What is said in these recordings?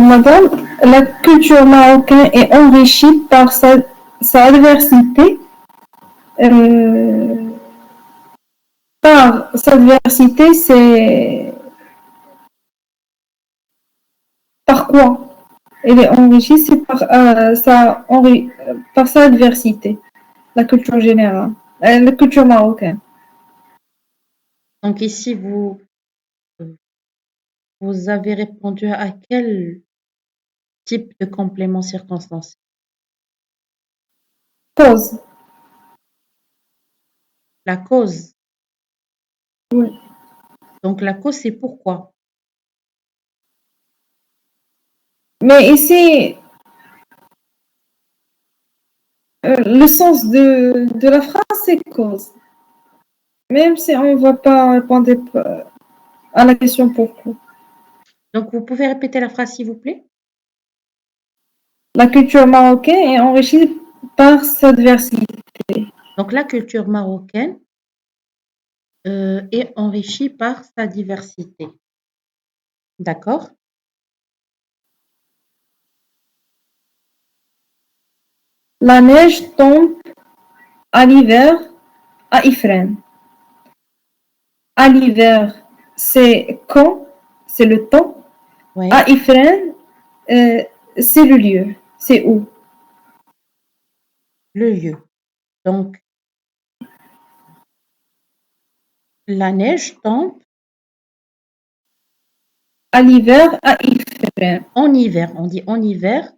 madame, la culture marocaine est enrichie par sa diversité, euh, c'est par quoi? Elle est enrichie, c'est par sa diversité, la culture générale, la culture marocaine. Donc ici, vous avez répondu à quel type de complément circonstanciel? Cause. La cause. Oui. Donc la cause, c'est pourquoi. Mais ici, le sens de la phrase, c'est cause. Même si on ne va pas répondre à la question pourquoi. Donc vous pouvez répéter la phrase, s'il vous plaît? La culture marocaine est enrichie par sa diversité. Donc la culture marocaine est enrichie par sa diversité. D'accord? La neige tombe à l'hiver à Ifrane. À l'hiver, c'est quand? C'est le temps. Oui, À Ifrane, c'est le lieu. C'est où? le lieu. Donc la neige tombe À l'hiver à Ifrane. en hiver. On dit en hiver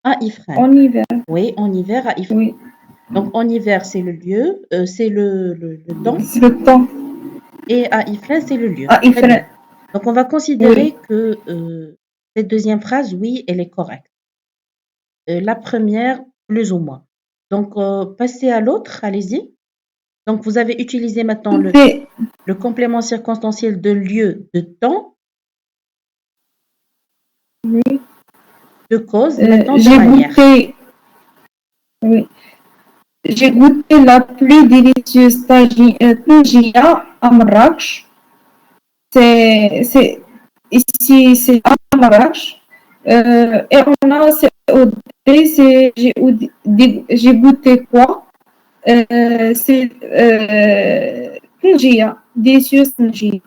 à Ifrane. En hiver, Oui, en hiver à Ifrane. oui. Donc en hiver, c'est le lieu, c'est le temps, C'est le temps et à Ifrane, c'est le lieu. à Très bien. Ifrane. Donc on va Oui. considérer que cette deuxième phrase, oui, elle est correcte. La première, plus ou moins. Donc passez à l'autre, allez-y. Donc vous avez utilisé maintenant C'est, le complément circonstanciel de lieu, de temps, oui. de cause, maintenant de J'ai manière. goûté, oui. J'ai goûté la plus délicieuse tangia à Marrakech. C'est, ici, c'est à Marrakech. Et c'est au thé, j'ai goûté quoi? C'est tangia, délicieuse tangia.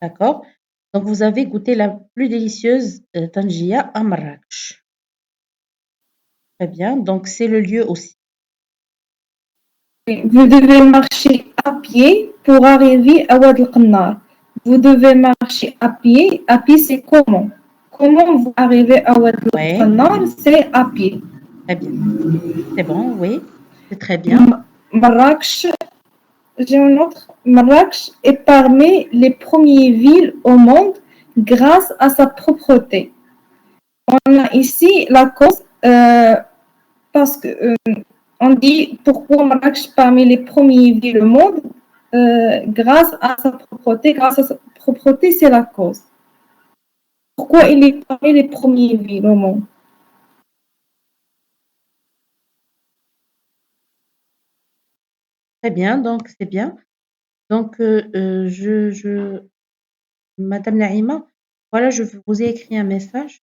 D'accord? Donc vous avez goûté la plus délicieuse tangia à Marrakech. Très bien. Donc c'est le lieu aussi. Vous devez marcher à pied pour arriver à Wad al-Qannar. Vous devez marcher à pied. À pied, c'est comment? Comment vous arrivez à Wad Oui, al-Qannar? C'est à pied. très bien. C'est bon, oui. C'est très bien. Marrakech, j'ai un autre. Marrakech est parmi les premières villes au monde grâce à sa propreté. On a ici la cause parce que on dit pourquoi Marrakech est parmi les premières villes au monde grâce à sa propreté. Grâce à sa propreté, c'est la cause. Pourquoi il est parmi les premières villes au monde? Très bien, donc c'est bien. Donc Madame Naïma, voilà, je vous ai écrit un message.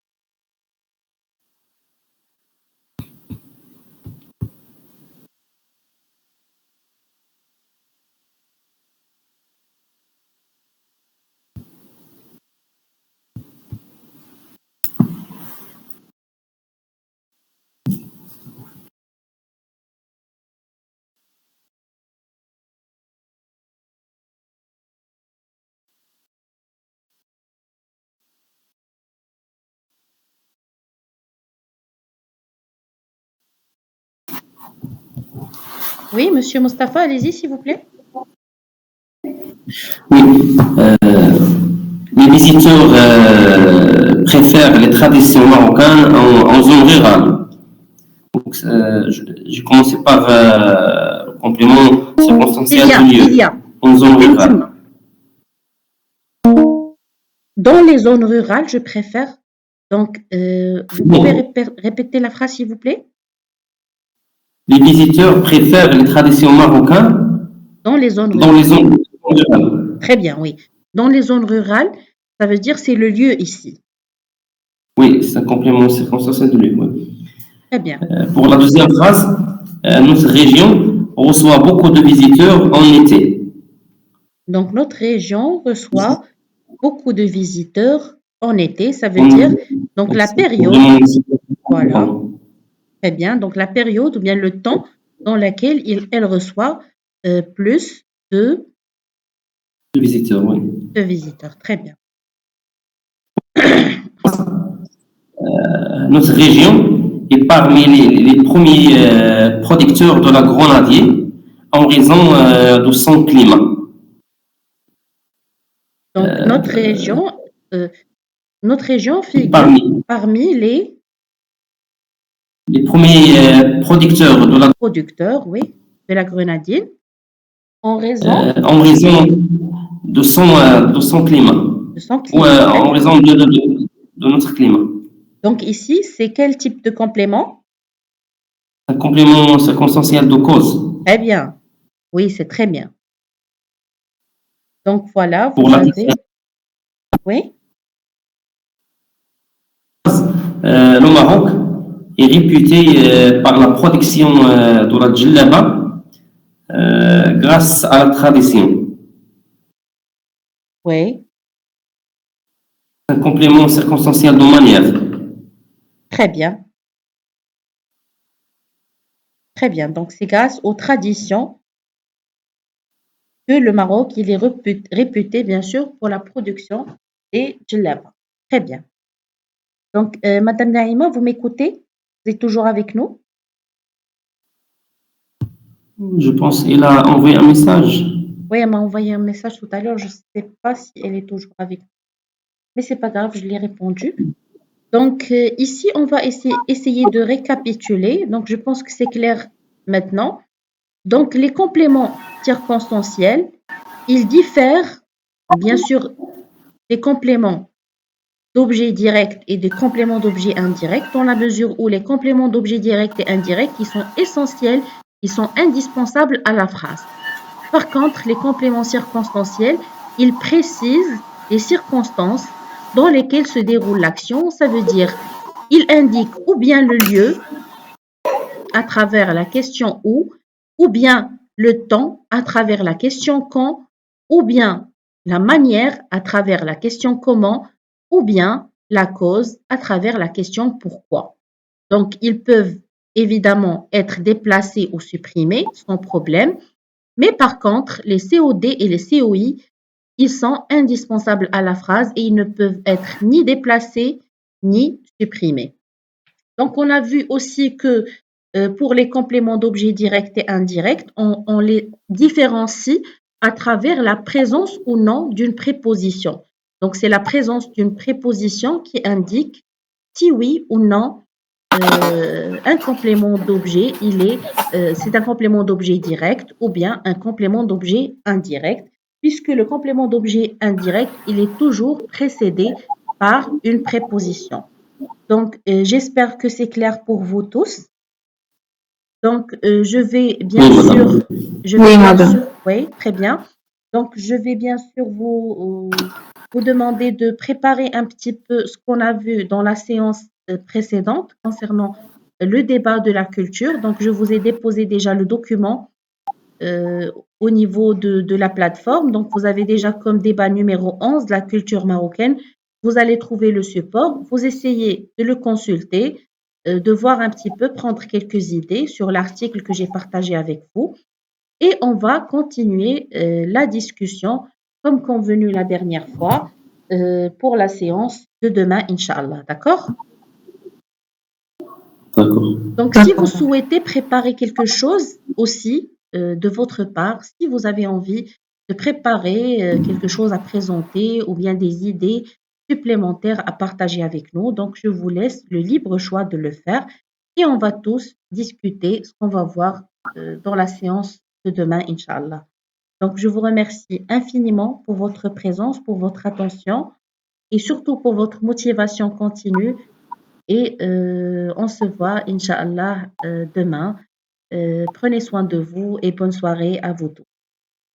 Oui, Monsieur Mustapha, allez-y, s'il vous plaît. Oui, les visiteurs préfèrent les traditions marocaines en zone rurale. Donc, j'ai commencé par le complément circonstanciel du lieu, en zone rurale. Dans les zones rurales, je préfère. Donc, vous pouvez répéter la phrase, s'il vous plaît? Les visiteurs préfèrent les traditions marocaines Dans les zones dans les rurales. zones rurales. Très bien, oui. Dans les zones rurales, ça veut dire c'est le lieu ici. Oui, c'est un complément circonstanciel de lieu. Oui. Très bien. Pour la deuxième phrase, notre région reçoit beaucoup de visiteurs en été. Donc, notre région reçoit beaucoup de visiteurs en été. Ça veut On- dire, donc, la période, voilà, Pardon, très bien. Donc, la période ou bien le temps dans lequel elle reçoit plus de visiteurs, oui. de visiteurs. Très bien. Notre région est parmi les premiers producteurs de la grenadier en raison de son climat. Donc, euh, notre région Et figure parmi les les premiers producteurs de la producteurs, oui, de la grenadine en raison en raison de son climat, de son ou climat. Très en bien. raison de notre climat. Donc, ici, c'est quel type de complément? Un complément circonstanciel de cause. Très bien. Oui, c'est très bien. Donc, voilà, Pour vous la avez, oui, le Maroc est réputé par la production de la djellaba grâce à la tradition. oui, Un complément circonstanciel de manière. très bien. Très bien. Donc, c'est grâce aux traditions que le Maroc, il est réputé, bien sûr, pour la production des djellaba. Très bien. Donc, Madame Naïma, vous m'écoutez? Vous êtes toujours avec nous? Je pense qu'il a envoyé un message. Oui, elle m'a envoyé un message tout à l'heure. Je ne sais pas si elle est toujours avec nous. Mais c'est pas grave, je lui ai répondu. Donc, ici, on va essayer de récapituler. Donc, je pense que c'est clair maintenant. Donc, les compléments circonstanciels, ils diffèrent, bien sûr, des compléments d'objets directs et des compléments d'objets indirects, dans la mesure où les compléments d'objets directs et indirects, ils sont essentiels, ils sont indispensables à la phrase. Par contre, les compléments circonstanciels, ils précisent les circonstances dans lesquelles se déroule l'action. Ça veut dire, ils indiquent ou bien le lieu à travers la question où, ou bien le temps à travers la question quand, ou bien la manière à travers la question comment, ou bien la cause à travers la question pourquoi. Donc, ils peuvent évidemment être déplacés ou supprimés sans problème, mais par contre, les COD et les COI, ils sont indispensables à la phrase et ils ne peuvent être ni déplacés ni supprimés. Donc, on a vu aussi que pour les compléments d'objets directs et indirects, on les différencie à travers la présence ou non d'une préposition. Donc, c'est la présence d'une préposition qui indique si oui ou non un complément d'objet, c'est un complément d'objet direct ou bien un complément d'objet indirect, puisque le complément d'objet indirect, il est toujours précédé par une préposition. Donc, j'espère que c'est clair pour vous tous. Donc, je vais bien Oui, sûr, madame. Oui, madame. oui, très bien. Donc, je vais bien sûr vous demander de préparer un petit peu ce qu'on a vu dans la séance précédente concernant le débat de la culture. Donc, je vous ai déposé déjà le document au niveau de la plateforme. Donc, vous avez déjà comme débat numéro 11, la culture marocaine. Vous allez trouver le support. Vous essayez de le consulter, de voir un petit peu, prendre quelques idées sur l'article que j'ai partagé avec vous. Et on va continuer la discussion comme convenu la dernière fois pour la séance de demain, Inch'Allah. D'accord? D'accord. Donc, si vous souhaitez préparer quelque chose aussi de votre part, si vous avez envie de préparer quelque chose à présenter ou bien des idées supplémentaires à partager avec nous, donc je vous laisse le libre choix de le faire et on va tous discuter ce qu'on va voir dans la séance de demain, Inch'Allah. Donc, je vous remercie infiniment pour votre présence, pour votre attention et surtout pour votre motivation continue et on se voit, Inch'Allah, demain. Prenez soin de vous et bonne soirée à vous tous.